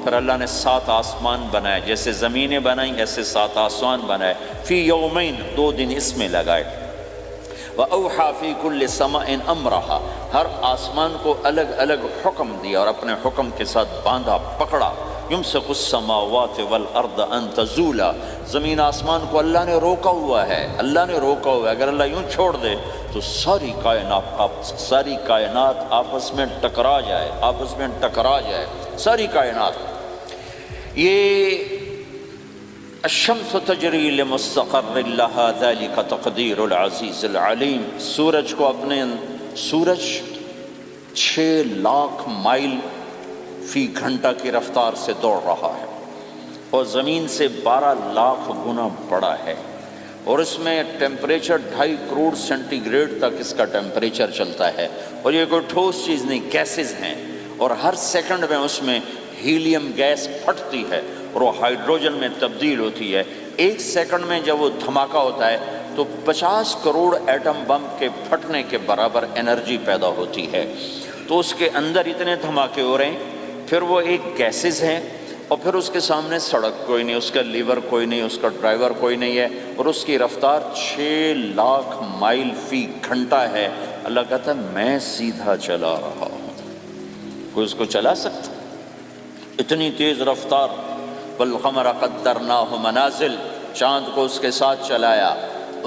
پھر اللہ نے 7 آسمان بنائے، جیسے زمینیں بنائیں ایسے 7 آسمان بنائے، فی یومین 2 دن اس میں لگائے، وَأَوْحَى فِي كُلِّ سَمَاءٍ أَمْرَهَا ہر آسمان کو الگ الگ حکم دیا اور اپنے حکم کے ساتھ باندھا پکڑا، يُمْسِكُ السَّمَاوَاتِ وَالْأَرْضَ أَن تَزُولَا زمین آسمان کو اللہ نے روکا ہوا ہے، اللہ نے روکا ہوا ہے، اگر اللہ یوں چھوڑ دے تو ساری کائنات آپس میں ٹکرا جائے ساری کائنات۔ یہ الشمس تجری لمستقر لها ذلك تقدیر العزیز العلیم، سورج 6 لاکھ مائل فی گھنٹہ کی رفتار سے دوڑ رہا ہے اور زمین سے 12 لاکھ گنا بڑا ہے، اور اس میں ٹیمپریچر 2.5 کروڑ سینٹی گریڈ تک اس کا ٹیمپریچر چلتا ہے، اور یہ کوئی ٹھوس چیز نہیں، گیسز ہیں، اور ہر سیکنڈ میں اس میں ہیلیم گیس پھٹتی ہے اور وہ ہائیڈروجن میں تبدیل ہوتی ہے۔ 1 سیکنڈ میں جب وہ دھماکہ ہوتا ہے تو 50 کروڑ ایٹم بم کے پھٹنے کے برابر انرجی پیدا ہوتی ہے، تو اس کے اندر اتنے دھماکے ہو رہے ہیں، پھر وہ ایک گیسز ہیں، اور پھر اس کے سامنے سڑک کوئی نہیں، اس کا لیور کوئی نہیں، اس کا ڈرائیور کوئی نہیں ہے، اور اس کی رفتار 6 لاکھ مائل فی گھنٹہ ہے۔ اللہ کہتا ہے میں سیدھا چلا رہا ہوں، کوئی اس کو چلا سکتا؟ اتنی تیز رفتار۔ والقمر قدرناہ منازل، چاند کو اس کے ساتھ چلایا،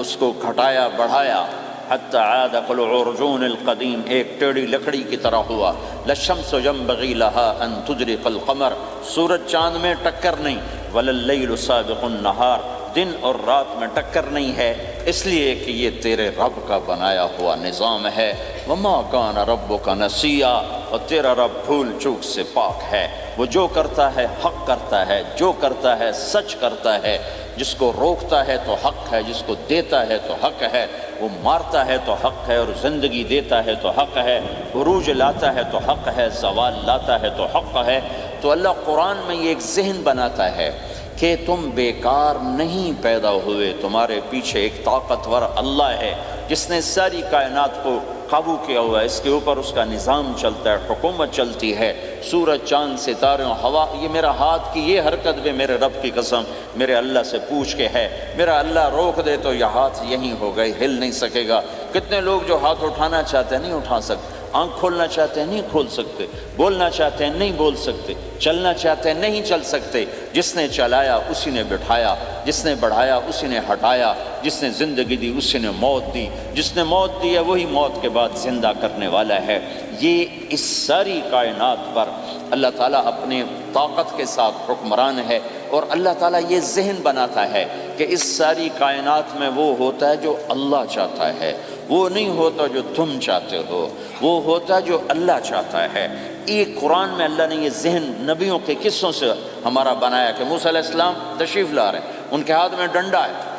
اس کو گھٹایا بڑھایا، حتی عاد کالعرجون القدیم، ایک ٹیڑھی لکڑی کی طرح ہوا۔ للشمس ينبغي لها ان تدرك القمر، سورج چاند میں ٹکر نہیں، ولا اللیل سابق النہار، دن اور رات میں ٹکر نہیں ہے، اس لیے کہ یہ تیرے رب کا بنایا ہوا نظام ہے۔ وما کان ربک نسیا، اور تیرا رب بھول چوک سے پاک ہے، وہ جو کرتا ہے حق کرتا ہے، جو کرتا ہے سچ کرتا ہے، جس کو روکتا ہے تو حق ہے، جس کو دیتا ہے تو حق ہے، وہ مارتا ہے تو حق ہے، اور زندگی دیتا ہے تو حق ہے، عروج لاتا ہے تو حق ہے، زوال لاتا ہے تو حق ہے۔ تو اللہ قرآن میں یہ ایک ذہن بناتا ہے کہ تم بیکار نہیں پیدا ہوئے، تمہارے پیچھے ایک طاقتور اللہ ہے جس نے ساری کائنات کو قابو کیا ہوا ہے، اس کے اوپر اس کا نظام چلتا ہے، حکومت چلتی ہے، سورج چاند ستارے ہوا، یہ میرا ہاتھ کی یہ حرکت بھی میرے رب کی قسم میرے اللہ سے پوچھ کے ہے، میرا اللہ روک دے تو یہ ہاتھ یہیں ہو گئے، ہل نہیں سکے گا۔ کتنے لوگ جو ہاتھ اٹھانا چاہتے ہیں نہیں اٹھا سکتے، آنکھ کھولنا چاہتے ہیں نہیں کھول سکتے، بولنا چاہتے ہیں نہیں بول سکتے، چلنا چاہتے ہیں نہیں چل سکتے۔ جس نے چلایا اسی نے بٹھایا، جس نے بڑھایا اسی نے ہٹایا، جس نے زندگی دی اسی نے موت دی، جس نے موت دی ہے وہی موت کے بعد زندہ کرنے والا ہے۔ یہ اس ساری کائنات پر اللہ تعالیٰ اپنے طاقت کے ساتھ حکمران ہے، اور اللہ تعالیٰ یہ ذہن بناتا ہے کہ اس ساری کائنات میں وہ ہوتا ہے جو اللہ چاہتا ہے، وہ نہیں ہوتا جو تم چاہتے ہو، وہ ہوتا ہے جو اللہ چاہتا ہے۔ ایک قرآن میں اللہ نے یہ ذہن نبیوں کے قصوں سے ہمارا بنایا کہ موسیٰ علیہ السلام تشریف لا رہے ہیں، ان کے ہاتھ میں ڈنڈا ہے،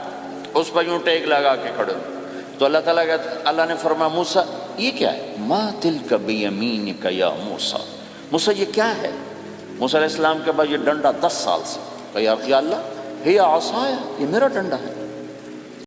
اس پر یوں ٹیک لگا کے کھڑے ہو، تو اللہ نے فرمایا موسیٰ یہ کیا ہے؟ ما تلک بیمینک یا موسیٰ، موسیٰ یہ کیا ہے؟ موسیٰ علیہ السلام کے بعد یہ ڈنڈا 10 سال سے، کہ یا اللہ ہی عصایا، یہ میرا ڈنڈا ہے،